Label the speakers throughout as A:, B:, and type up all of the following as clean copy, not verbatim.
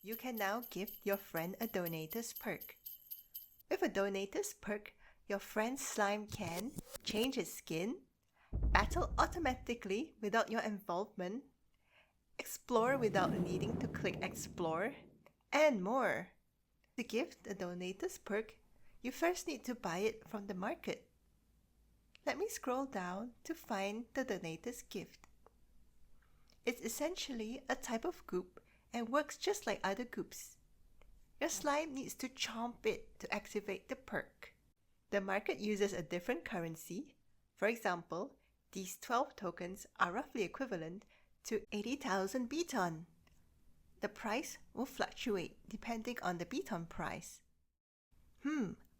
A: You can now gift your friend a donator's perk. With a donator's perk, your friend's slime can change its skin, battle automatically without your involvement, explore without needing to click explore, and more. To gift a donator's perk, you first need to buy it from the market. Let me scroll down to find the donator's gift. It's essentially a type of goop and works just like other goops. Your slime needs to chomp it to activate the perk. The market uses a different currency. For example, these 12 tokens are roughly equivalent to 80,000 beton. The price will fluctuate depending on the beton price.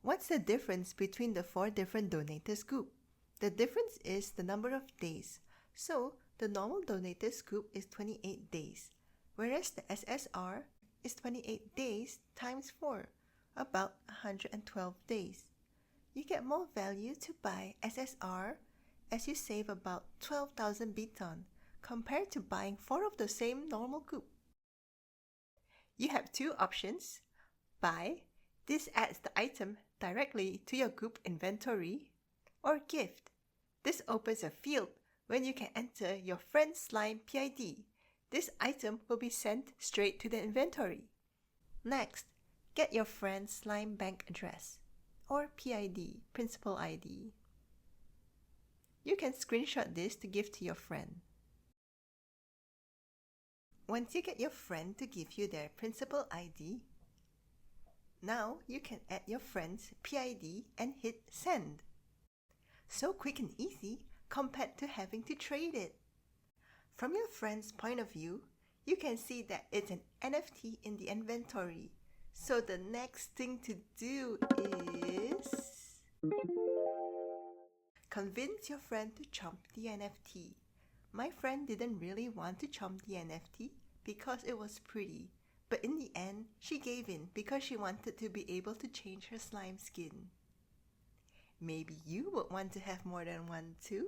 A: What's the difference between the 4 different donators group? The difference is the number of days. So, the normal donators group is 28 days, whereas the SSR is 28 days times 4, about 112 days. You get more value to buy SSR as you save about 12,000 beton compared to buying 4 of the same normal group. You have 2 options. Buy. This adds the item directly to your group inventory. Or gift. This opens a field when you can enter your friend's slime PID. This item will be sent straight to the inventory. Next, get your friend's slime bank address or PID, principal ID. You can screenshot this to give to your friend. Once you get your friend to give you their principal ID, now you can add your friend's PID and hit send. So quick and easy compared to having to trade it. From your friend's point of view, you can see that it's an NFT in the inventory. So the next thing to do is convince your friend to chomp the NFT. My friend didn't really want to chomp the NFT because it was pretty, but in the end, she gave in because she wanted to be able to change her slime skin. Maybe you would want to have more than one too?